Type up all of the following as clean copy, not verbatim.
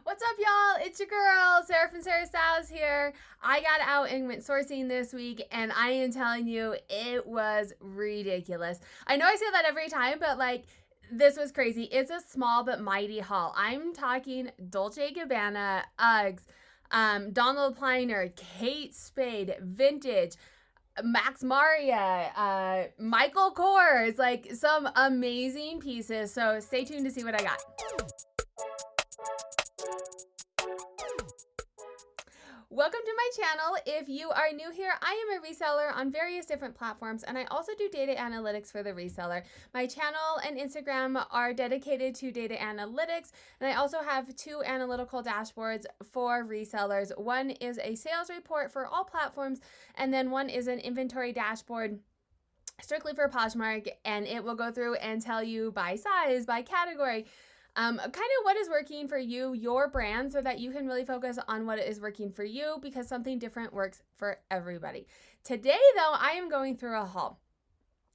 What's up, y'all? It's your girl, Sarah from Sarah Styles here. I got out and went sourcing this week, and I am telling you, it was ridiculous. I know I say that every time, but this was crazy. It's a small but mighty haul. I'm talking Dolce Gabbana, Uggs, Donald Pliner, Kate Spade, Vintage, Max Maria, Michael Kors, like some amazing pieces. So stay tuned to see what I got. Welcome to my channel. If you are new here, I am a reseller on various different platforms, and I also do data analytics for the reseller. My channel and Instagram are dedicated to data analytics, and I also have two analytical dashboards for resellers. One is a sales report for all platforms, and then one is an inventory dashboard strictly for PoshMark, and it will go through and tell you by size, by category, kind of what is working for you, your brand, so that you can really focus on what is working for you, because something different works for everybody. Today, though, I am going through a haul,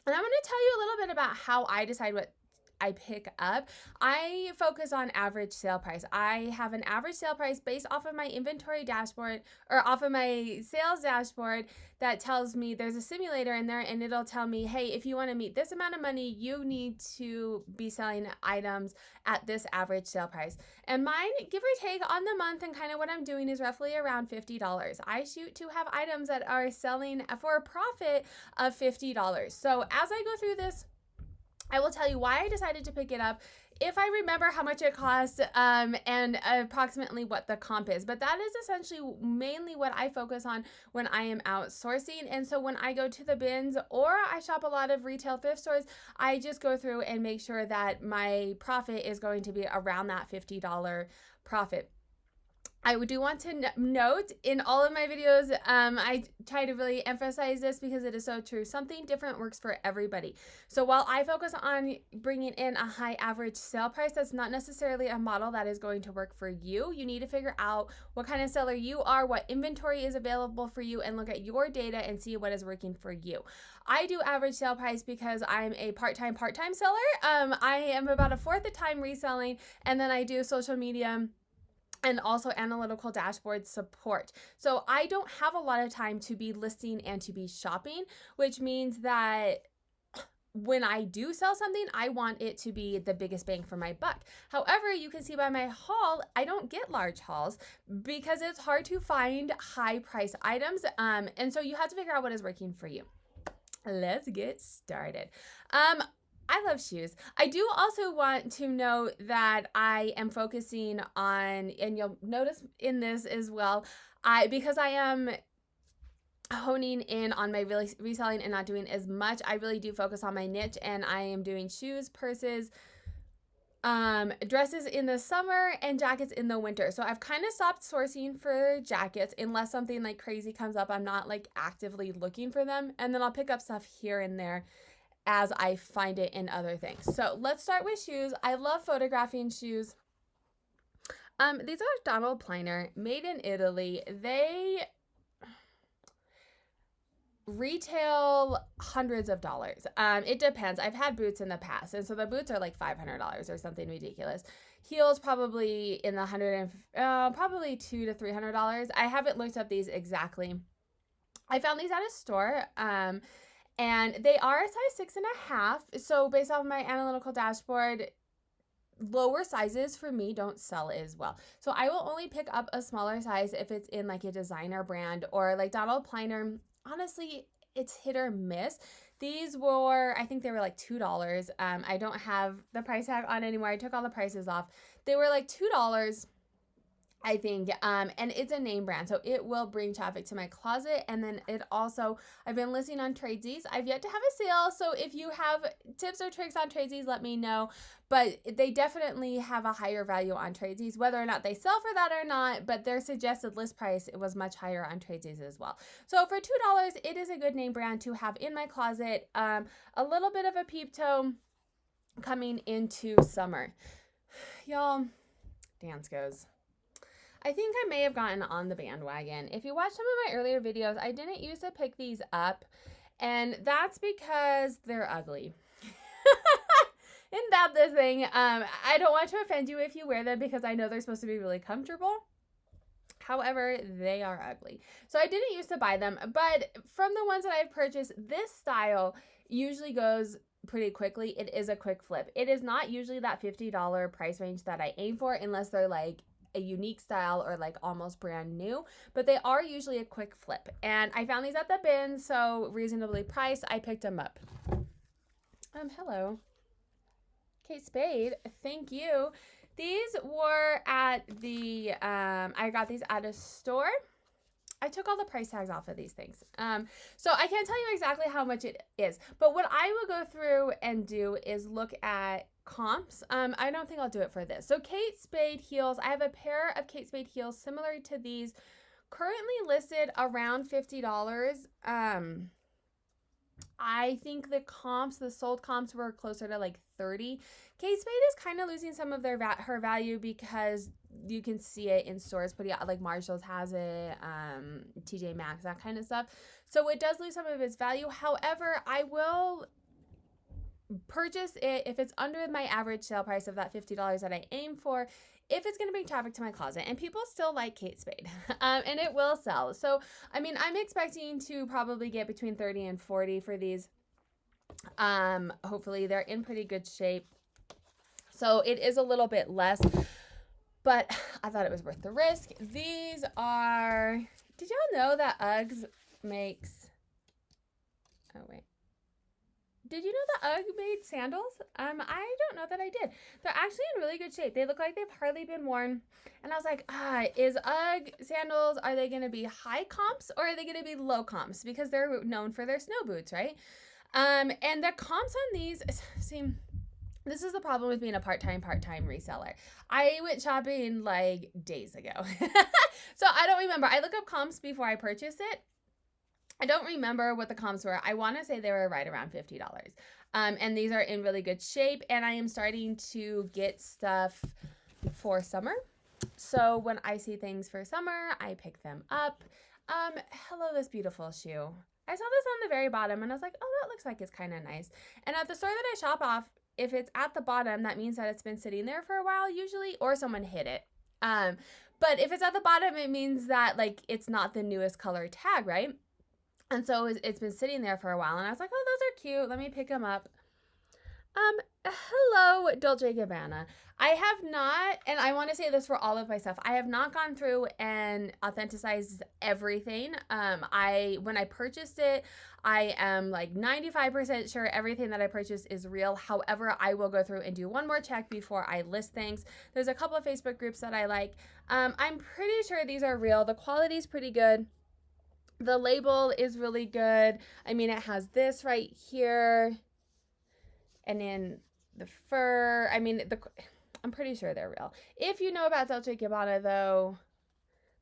and I'm going to tell you a little bit about how I decide what I pick up. I focus on average sale price. I have an average sale price based off of my inventory dashboard, or off of my sales dashboard, that tells me there's a simulator in there, and it'll tell me, hey, if you want to meet this amount of money, you need to be selling items at this average sale price. And mine, give or take on the month, and kind of what I'm doing, is roughly around $50. I shoot to have items that are selling for a profit of $50. So as I go through this, I will tell you why I decided to pick it up, if I remember how much it cost, and approximately what the comp is. But that is essentially mainly what I focus on when I am out sourcing. And so when I go to the bins, or I shop a lot of retail thrift stores, I just go through and make sure that my profit is going to be around that $50 profit. I do want to note, in all of my videos, I try to really emphasize this because it is so true. Something different works for everybody. So while I focus on bringing in a high average sale price, that's not necessarily a model that is going to work for you. You need to figure out what kind of seller you are, what inventory is available for you, and look at your data and see what is working for you. I do average sale price because I'm a part-time seller. I am about a fourth the time reselling, and then I do social media and also analytical dashboard support. So I don't have a lot of time to be listing and to be shopping, which means that when I do sell something, I want it to be the biggest bang for my buck. However, you can see by my haul, I don't get large hauls because it's hard to find high price items. And so you have to figure out what is working for you. Let's get started. I love shoes. I do also want to note that I am focusing on, and you'll notice in this as well, because I am honing in on my reselling and not doing as much, I really do focus on my niche, and I am doing shoes, purses, dresses in the summer, and jackets in the winter. So I've kind of stopped sourcing for jackets unless something like crazy comes up. I'm not like actively looking for them, and then I'll pick up stuff here and there as I find it in other things. So let's start with shoes. I love photographing shoes. These are Donald Pliner, made in Italy. They retail hundreds of dollars. It depends. I've had boots in the past, and so the boots are like $500 or something ridiculous. Heels probably in the probably $200 to $300. I haven't looked up these exactly. I found these at a store. And they are a size 6.5. So based off of my analytical dashboard, lower sizes for me don't sell as well. So I will only pick up a smaller size if it's in like a designer brand, or like Donald Pliner. Honestly, it's hit or miss. These were, I think they were like $2. I don't have the price tag on anymore. I took all the prices off. They were like $2. I think, and it's a name brand, so it will bring traffic to my closet. And then it also, I've been listing on Tradesies. I've yet to have a sale, so if you have tips or tricks on Tradesies, let me know. But they definitely have a higher value on Tradesies, whether or not they sell for that or not, but their suggested list price, it was much higher on Tradesies as well. So for $2, it is a good name brand to have in my closet. A little bit of a peep toe coming into summer. Y'all, dance goes. I think I may have gotten on the bandwagon. If you watch some of my earlier videos, I didn't used to pick these up, and that's because they're ugly. Isn't that the thing? I don't want to offend you if you wear them because I know they're supposed to be really comfortable. However, they are ugly. So I didn't used to buy them, but from the ones that I've purchased, this style usually goes pretty quickly. It is a quick flip. It is not usually that $50 price range that I aim for unless they're like a unique style or like almost brand new, but they are usually a quick flip. And I found these at the bin, so reasonably priced. I picked them up. Hello. Kate Spade, thank you. These were at the, I got these at a store. I took all the price tags off of these things. So I can't tell you exactly how much it is, but what I will go through and do is look at comps. I don't think I'll do it for this. So Kate Spade heels, I have a pair of Kate Spade heels similar to these, currently listed around $50. I think the comps, the sold comps were closer to like 30. Kate Spade is kind of losing some of her value because you can see it in stores pretty, like Marshall's has it, TJ Maxx, that kind of stuff. So it does lose some of its value. However, I will purchase it if it's under my average sale price of that $50 that I aim for, if it's going to bring traffic to my closet. And people still like Kate Spade, and it will sell. So, I mean, I'm expecting to probably get between 30 and 40 for these. Hopefully they're in pretty good shape. So it is a little bit less, but I thought it was worth the risk. These are, did y'all know that Uggs makes, oh wait. Did you know that Ugg made sandals? I don't know that I did. They're actually in really good shape. They look like they've hardly been worn. And I was like, is Ugg sandals, are they going to be high comps or are they going to be low comps? Because they're known for their snow boots, right? And the comps on these seem, this is the problem with being a part-time reseller. I went shopping like days ago. So I don't remember. I look up comps before I purchase it. I don't remember what the comps were. I want to say they were right around $50. And these are in really good shape. And I am starting to get stuff for summer. So when I see things for summer, I pick them up. Hello, this beautiful shoe. I saw this on the very bottom and I was like, oh, that looks like it's kind of nice. And at the store that I shop off, if it's at the bottom, that means that it's been sitting there for a while usually, or someone hit it. But if it's at the bottom, it means that like it's not the newest color tag, right? And so it's been sitting there for a while, and I was like, oh, those are cute. Let me pick them up. Hello, Dolce Gabbana. I have not, and I want to say this for all of my stuff, I have not gone through and authenticized everything. When I purchased it, I am like 95% sure everything that I purchased is real. However, I will go through and do one more check before I list things. There's a couple of Facebook groups that I like. I'm pretty sure these are real. The quality is pretty good. The label is really good. I mean, it has this right here. And then the fur. I mean, I'm pretty sure they're real. If you know about Dolce Gabbana, though,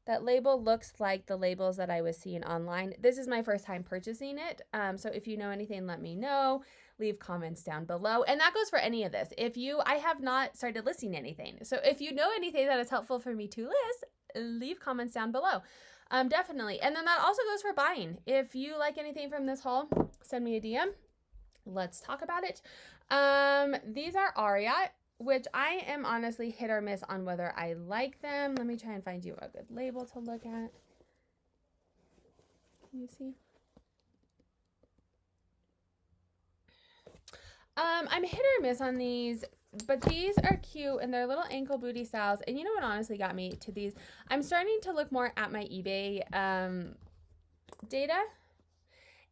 that label looks like the labels that I was seeing online. This is my first time purchasing it. So if you know anything, let me know. Leave comments down below. And that goes for any of this. I have not started listing anything. So if you know anything that is helpful for me to list, leave comments down below. Definitely. And then that also goes for buying. If you like anything from this haul, send me a DM. Let's talk about it. These are Aria, which I am honestly hit or miss on whether I like them. Let me try and find you a good label to look at. Can you see? I'm hit or miss on these, but these are cute and they're little ankle booty styles. And you know what honestly got me to these? I'm starting to look more at my eBay data.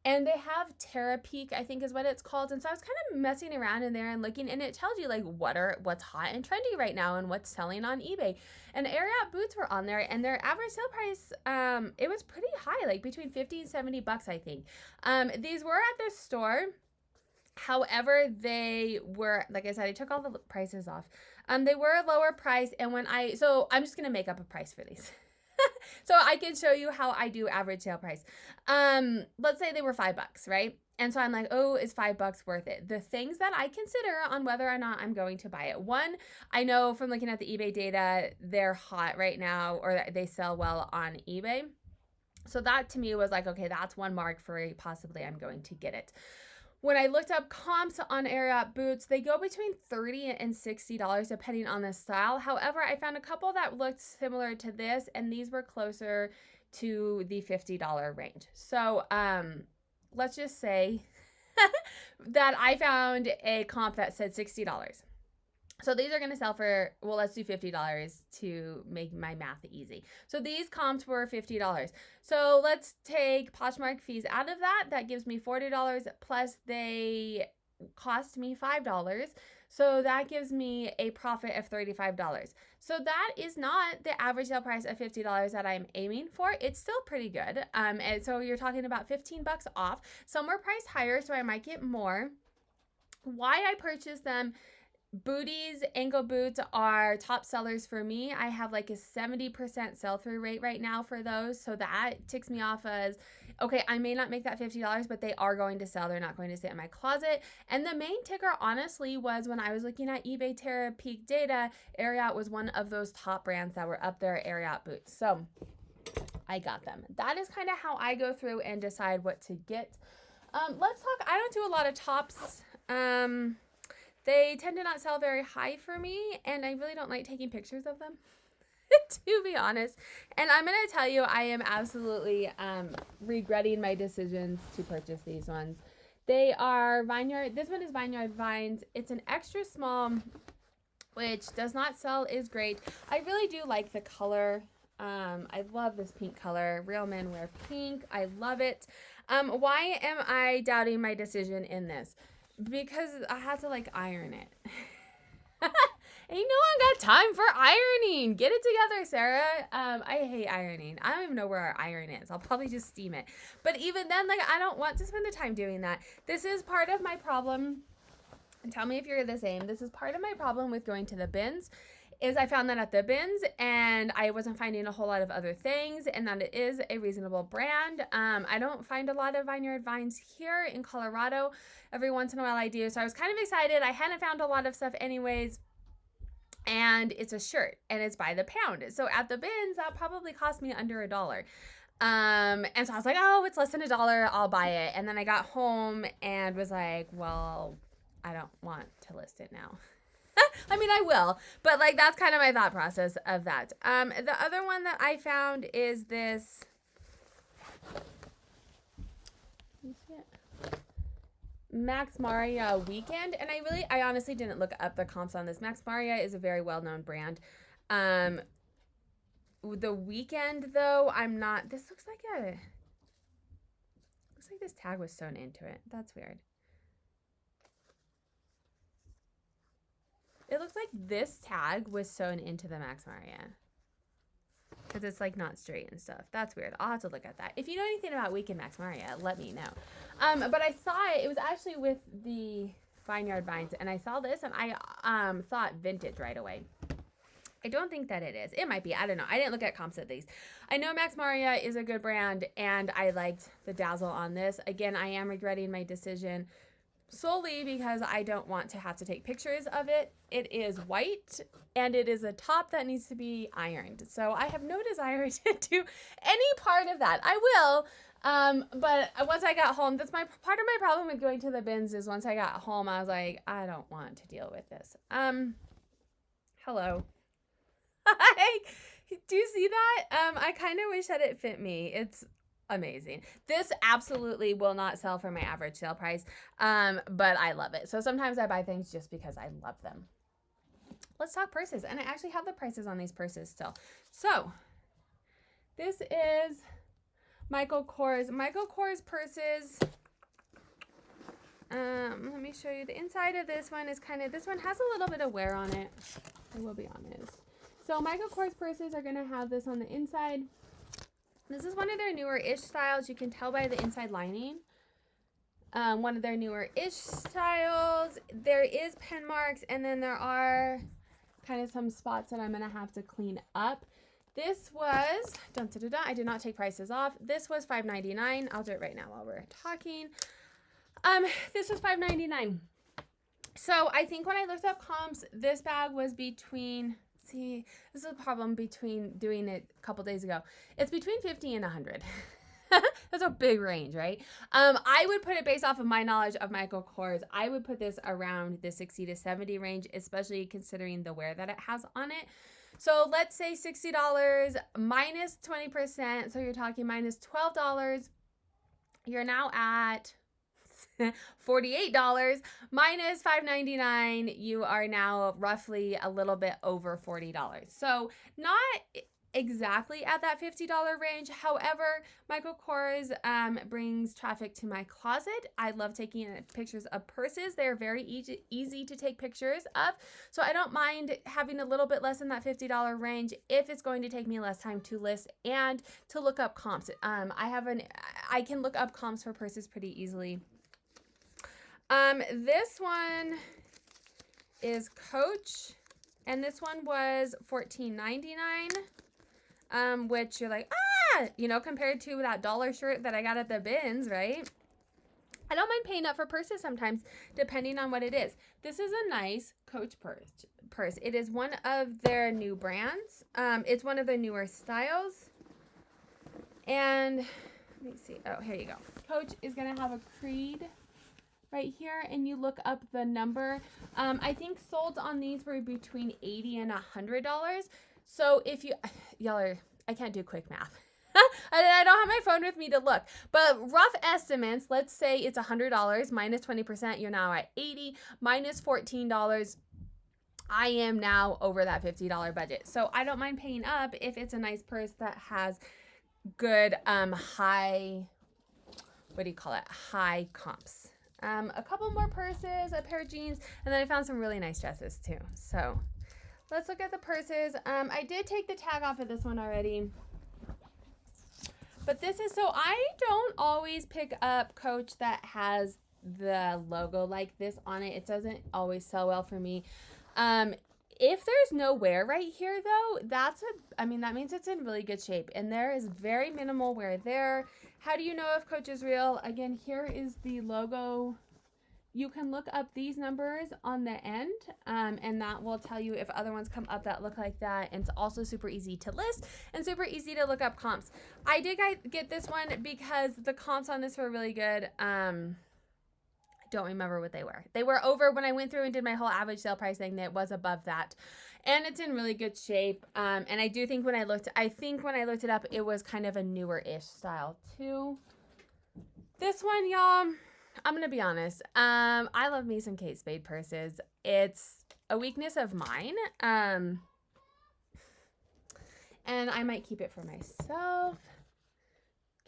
And they have Terra Peak, I think is what it's called. And so I was kind of messing around in there and looking, and it tells you like what's hot and trendy right now and what's selling on eBay. And Ariat boots were on there, and their average sale price, it was pretty high, like between $50 and $70, I think. These were at this store. However, they were, like I said, I took all the prices off. They were a lower price, and so I'm just going to make up a price for these. So I can show you how I do average sale price. Let's say they were $5, right? And so I'm like, oh, is $5 worth it? The things that I consider on whether or not I'm going to buy it. One, I know from looking at the eBay data, they're hot right now, or they sell well on eBay. So that to me was like, okay, that's one mark for possibly I'm going to get it. when I looked up comps on Ariat boots, they go between $30 and $60 depending on the style. However, I found a couple that looked similar to this, and these were closer to the $50 range. So let's just say that I found a comp that said $60. So these are going to sell for, well, let's do $50 to make my math easy. So these comps were $50. So let's take PoshMark fees out of that. That gives me $40 plus they cost me $5. So that gives me a profit of $35. So that is not the average sale price of $50 that I'm aiming for. It's still pretty good. And so you're talking about 15 bucks off. Some were priced higher, so I might get more. Why I purchased them: booties, ankle boots are top sellers for me. I have like a 70% sell-through rate right now for those. So that ticks me off as, okay, I may not make that $50, but they are going to sell. They're not going to sit in my closet. And the main ticker, honestly, was when I was looking at eBay Terra Peak data, Ariat was one of those top brands that were up there, Ariat boots. So I got them. That is kind of how I go through and decide what to get. Let's talk, I don't do a lot of tops. They tend to not sell very high for me, and I really don't like taking pictures of them, to be honest. And I'm going to tell you, I am absolutely regretting my decisions to purchase these ones. They are Vineyard. This one is Vineyard Vines. It's an extra small, which does not sell, is great. I really do like the color. I love this pink color. Real men wear pink. I love it. Why am I doubting my decision in this? Because I had to like iron it. Ain't no one got time for ironing. Get it together, Sarah. I hate ironing. I don't even know where our iron is. I'll probably just steam it. But even then, like, I don't want to spend the time doing that. This is part of my problem. And tell me if you're the same. This is part of my problem with going to the bins. Is I found that at the bins and I wasn't finding a whole lot of other things, and that it is a reasonable brand. I don't find a lot of Vineyard Vines here in Colorado. Every once in a while I do. So I was kind of excited. I hadn't found a lot of stuff anyways. And it's a shirt and it's by the pound. So at the bins, that probably cost me under $1. And so I was like, oh, it's less than $1. I'll buy it. And then I got home and was like, well, I don't want to list it now. I mean, I will, but like, that's kind of my thought process of that. The other one that I found is this, let me see it, Max Maria Weekend. And I honestly didn't look up the comps on this. Max Maria is a very well-known brand. The Weekend though, I'm not, this looks like this tag was sewn into it. That's weird. It looks like this tag was sewn into the Max Maria. Because it's like not straight and stuff. That's weird. I'll have to look at that. If you know anything about Weekend Max Maria, let me know. But I saw it. It was actually with the Vineyard Vines. And I saw this and I thought vintage right away. I don't think that it is. It might be. I don't know. I didn't look at comps of these. I know Max Maria is a good brand. And I liked the dazzle on this. Again, I am regretting my decision solely because I don't want to have to take pictures of it. It is white and it is a top that needs to be ironed. So I have no desire to do any part of that. I will, but once I got home, that's part of my problem with going to the bins is once I got home, I was like, I don't want to deal with this. Hello. Do you see that? I kind of wish that it fit me. It's amazing. This absolutely will not sell for my average sale price, but I love it. So sometimes I buy things just because I love them. Let's talk purses. And I actually have the prices on these purses still. So this is Michael Kors. Michael Kors purses. Let me show you the inside of this one. This one has a little bit of wear on it. I will be honest. So Michael Kors purses are going to have this on the inside. This is one of their newer-ish styles. You can tell by the inside lining. One of their newer-ish styles. There is pen marks, and then there are kind of some spots that I'm going to have to clean up. This was, I did not take prices off. This was $5.99. I'll do it right now while we're talking. This was $5.99. So I think when I looked up comps, this bag was between... See, this is a problem between doing it a couple days ago. It's between 50 and 100. That's a big range, right? I would put it based off of my knowledge of Michael Kors. I would put this around the 60 to 70 range, especially considering the wear that it has on it. So let's say $60 minus 20%. So you're talking minus $12. You're now at $48 minus $5.99. You are now roughly a little bit over $40. So not exactly at that $50 range. However, Michael Kors brings traffic to my closet. I love taking pictures of purses. They're very easy to take pictures of. So I don't mind having a little bit less in that $50 range if it's going to take me less time to list and to look up comps. I can look up comps for purses pretty easily. This one is Coach, and this one was $14.99, which you're like, compared to that dollar shirt that I got at the bins, right? I don't mind paying up for purses sometimes, depending on what it is. This is a nice Coach purse. It is one of their new brands. It's one of their newer styles. And let me see. Oh, here you go. Coach is going to have a creed right here, and you look up the number. I think sold on these were between $80 and $100. So if I can't do quick math. I don't have my phone with me to look, but rough estimates, let's say it's $100 minus 20%, you're now at $80 minus $14. I am now over that $50 budget. So I don't mind paying up if it's a nice purse that has good high comps. A couple more purses, a pair of jeans, and then I found some really nice dresses too. So let's look at the purses. I did take the tag off of this one already. But so I don't always pick up Coach that has the logo like this on it. It doesn't always sell well for me. If there's no wear right here though, that means it's in really good shape, and there is very minimal wear there. How do you know if Coach is real? Again, here is the logo. You can look up these numbers on the end, and that will tell you if other ones come up that look like that. And it's also super easy to list and super easy to look up comps. I did get this one because the comps on this were really good. Don't remember what they were. They were over when I went through and did my whole average sale price thing. That was above that, and it's in really good shape. And I do think when I looked it up, it was kind of a newer-ish style too. This one, y'all, I'm gonna be honest. I love me some Kate Spade purses. It's a weakness of mine, and I might keep it for myself.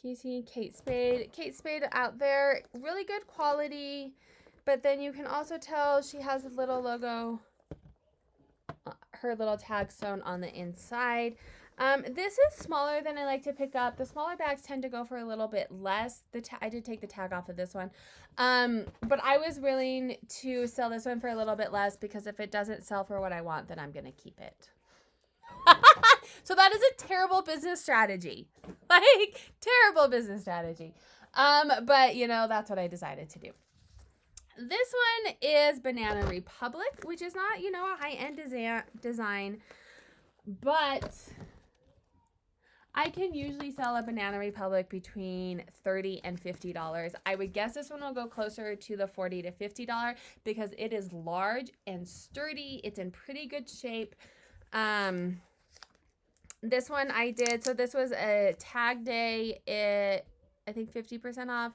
Can you see Kate Spade? Kate Spade out there, really good quality, but then you can also tell she has a little logo, her little tag sewn on the inside. This is smaller than I like to pick up. The smaller bags tend to go for a little bit less. I did take the tag off of this one, but I was willing to sell this one for a little bit less because if it doesn't sell for what I want, then I'm gonna keep it. So that is a terrible business strategy. Terrible business strategy. But that's what I decided to do. This one is Banana Republic, which is not, a high-end design, but I can usually sell a Banana Republic between $30 and $50. I would guess this one will go closer to the $40 to $50 because it is large and sturdy. It's in pretty good shape. This one I did, so this was a tag day, I think 50% off.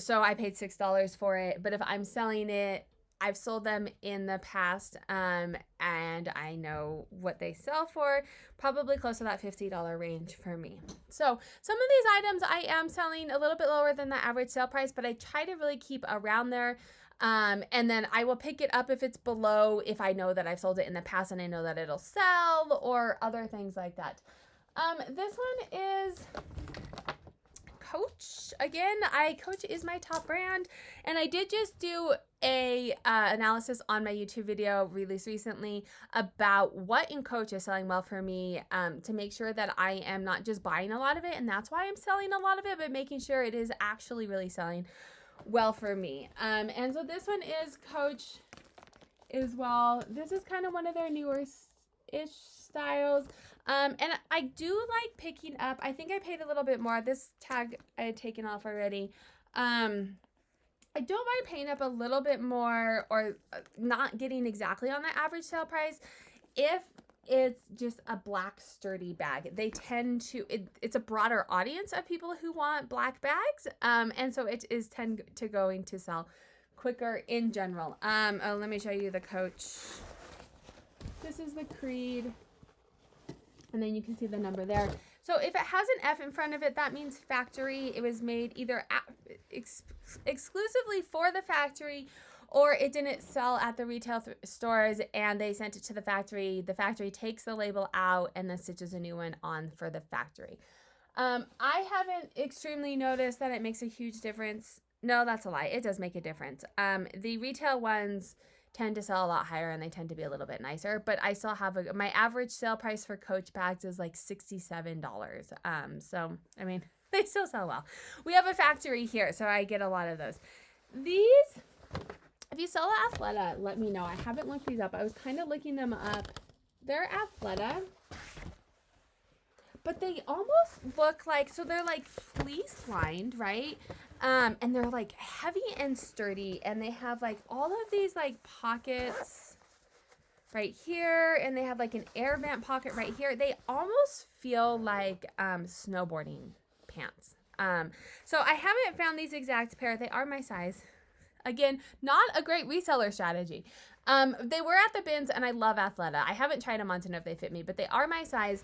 So I paid $6 for it, but if I'm selling it, I've sold them in the past, and I know what they sell for, probably close to that $50 range for me. So some of these items I am selling a little bit lower than the average sale price, but I try to really keep around there. And then I will pick it up if it's below, if I know that I've sold it in the past and I know that it'll sell or other things like that. This one is Coach. Again, Coach is my top brand, and I did just do a analysis on my YouTube video released recently about what in Coach is selling well for me, to make sure that I am not just buying a lot of it, and that's why I'm selling a lot of it, but making sure it is actually really selling well for me. And so this one is Coach as well. This is kind of one of their newer ish styles. And I do like picking up, I think I paid a little bit more. This tag I had taken off already. I don't mind paying up a little bit more or not getting exactly on the average sale price if it's just a black sturdy bag. They tend to, it's a broader audience of people who want black bags, and so it is tend to going to sell quicker in general. Oh, let me show you the Coach. This is the Creed, and then you can see the number there. So if it has an F in front of it, that means factory. It was made either exclusively for the factory, or it didn't sell at the retail stores and they sent it to the factory. The factory takes the label out and then stitches a new one on for the factory. I haven't extremely noticed that it makes a huge difference. No, that's a lie. It does make a difference. The retail ones tend to sell a lot higher and they tend to be a little bit nicer, but I still have my average sale price for Coach bags is like $67. So, I mean, they still sell well. We have a factory here, so I get a lot of those. These, if you sell at Athleta, let me know. I haven't looked these up. I was kind of looking them up. They're Athleta, but they almost look like, so they're like fleece lined, right? And they're like heavy and sturdy, and they have like all of these like pockets right here, and they have like an air vent pocket right here. They almost feel like snowboarding pants. So I haven't found these exact pair. They are my size. Again, not a great reseller strategy. They were at the bins, and I love Athleta. I haven't tried them on to know if they fit me, but they are my size.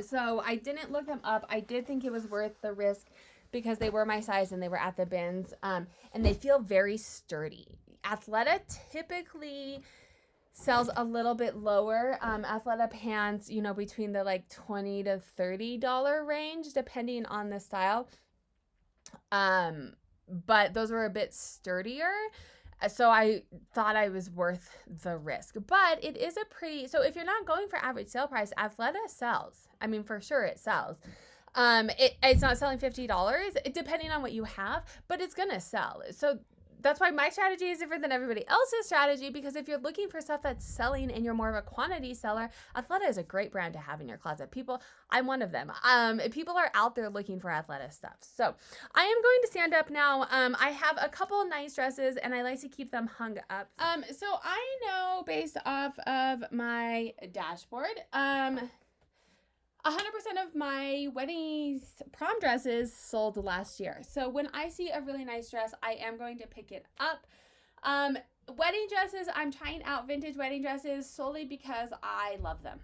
So I didn't look them up. I did think it was worth the risk because they were my size and they were at the bins. And they feel very sturdy. Athleta typically sells a little bit lower. Athleta pants, you know, between the like $20 to $30 range, depending on the style. But those were a bit sturdier. So I thought I was worth the risk. But it is a pretty, so if you're not going for average sale price, Athleta sells. I mean, for sure it sells. It's not selling $50, depending on what you have, but it's going to sell. So that's why my strategy is different than everybody else's strategy, because if you're looking for stuff that's selling and you're more of a quantity seller, Athleta is a great brand to have in your closet. I'm one of them. People are out there looking for Athleta stuff. So I am going to stand up now. I have a couple nice dresses and I like to keep them hung up. So I know based off of my dashboard, 100% of my prom dresses sold last year. So when I see a really nice dress, I am going to pick it up. Wedding dresses, I'm trying out vintage wedding dresses solely because I love them.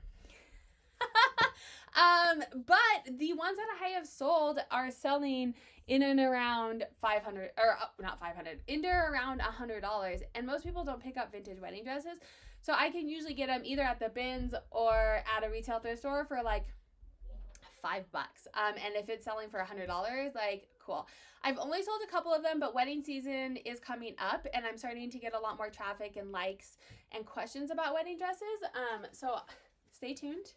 But the ones that I have sold are selling in and around $500, or not $500, in or around $100. And most people don't pick up vintage wedding dresses. So I can usually get them either at the bins or at a retail thrift store for like $5. And if it's selling for $100, like, cool. I've only sold a couple of them, but wedding season is coming up and I'm starting to get a lot more traffic and likes and questions about wedding dresses. So stay tuned.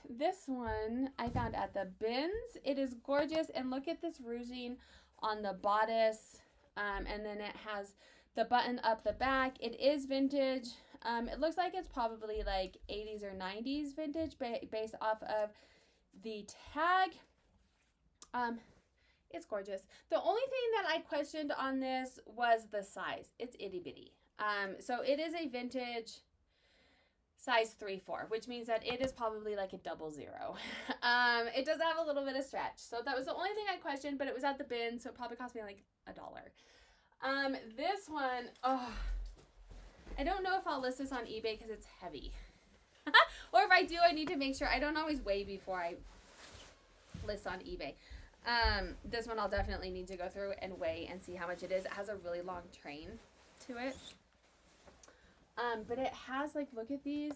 This one I found at the bins. It is gorgeous. And look at this ruching on the bodice. And then it has the button up the back. It is vintage. It looks like it's probably like 80s or 90s vintage based off of the tag. It's gorgeous. The only thing that I questioned on this was the size. It's itty bitty. So it is a vintage size 3-4, which means that it is probably like a 00. It does have a little bit of stretch. So that was the only thing I questioned, but it was at the bin, so it probably cost me like $1. This one, I don't know if I'll list this on eBay because it's heavy. Or if I do, I need to make sure. I don't always weigh before I list on eBay. This one I'll definitely need to go through and weigh and see how much it is. It has a really long train to it. But it has, like, look at these,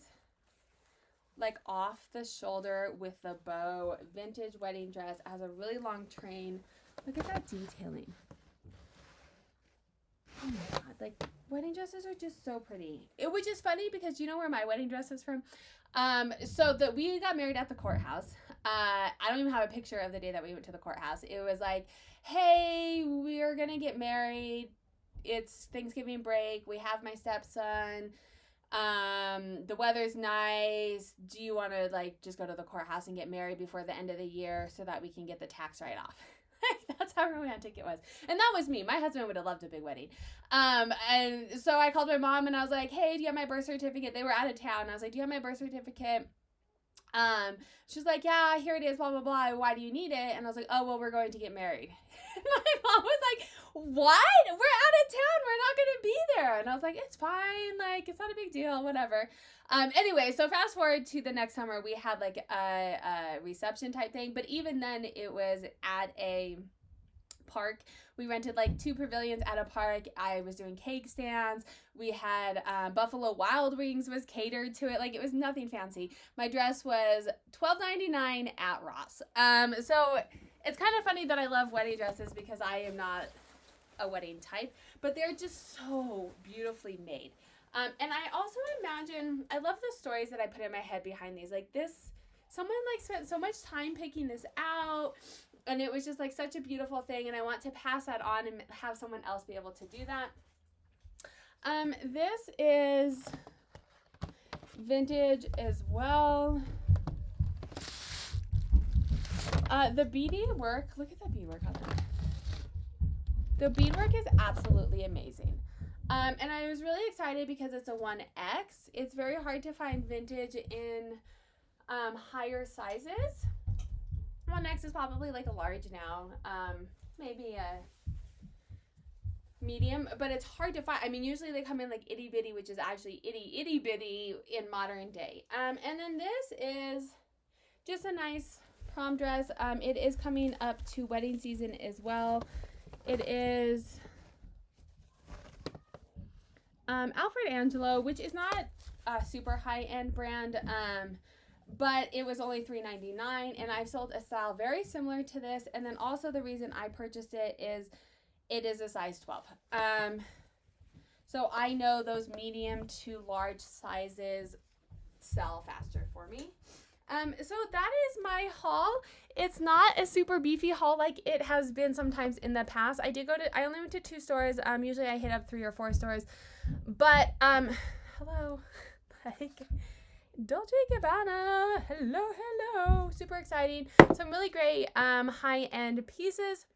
like, off the shoulder with the bow, vintage wedding dress. It has a really long train. Look at that detailing. Oh my God, like, wedding dresses are just so pretty. Which is funny because you know where my wedding dress is from? We got married at the courthouse. I don't even have a picture of the day that we went to the courthouse. It was like, hey, we're gonna get married. It's Thanksgiving break. We have my stepson. The weather's nice. Do you want to like just go to the courthouse and get married before the end of the year so that we can get the tax write-off? That's how romantic it was. And that was me. My husband would have loved a big wedding. And so I called my mom and I was like, hey, do you have my birth certificate? They were out of town. I was like, do you have my birth certificate? She's like, yeah, here it is, blah, blah, blah. Why do you need it? And I was like, oh, well, we're going to get married. My mom was like, what? We're out of town. We're not going to be there. And I was like, it's fine. Like, it's not a big deal, whatever. Anyway, so fast forward to the next summer, we had like a reception type thing. But even then it was at a park. We rented like 2 pavilions at a park. I was doing cake stands. We had Buffalo Wild Wings was catered to it. Like, it was nothing fancy. My dress was $12.99 at Ross. So it's kind of funny that I love wedding dresses because I am not a wedding type, but they're just so beautifully made. And I also imagine, I love the stories that I put in my head behind these. Like this, someone like spent so much time picking this out. And it was just like such a beautiful thing. And I want to pass that on and have someone else be able to do that. This is vintage as well. The beadwork, look at the beadwork on that. The beadwork is absolutely amazing. And I was really excited because it's a 1X. It's very hard to find vintage in higher sizes. 1X is probably like a large now, maybe a medium, but it's hard to find. I mean, usually they come in like itty bitty, which is actually itty bitty in modern day. And then this is just a nice prom dress. It is coming up to wedding season as well. It is Alfred Angelo, which is not a super high-end brand, but it was only $3.99, and I've sold a style very similar to this. And then also the reason I purchased it is a size 12. So I know those medium to large sizes sell faster for me. So that is my haul. It's not a super beefy haul like it has been sometimes in the past. I only went to 2 stores. Usually I hit up 3 or 4 stores, but, hello, like, Dolce Gabbana, hello, super exciting. Some really great high-end pieces.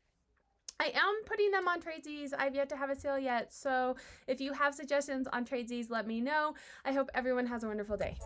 I am putting them on Tradesies. I've yet to have a sale yet, so if you have suggestions on Tradesies, let me know. I hope everyone has a wonderful day.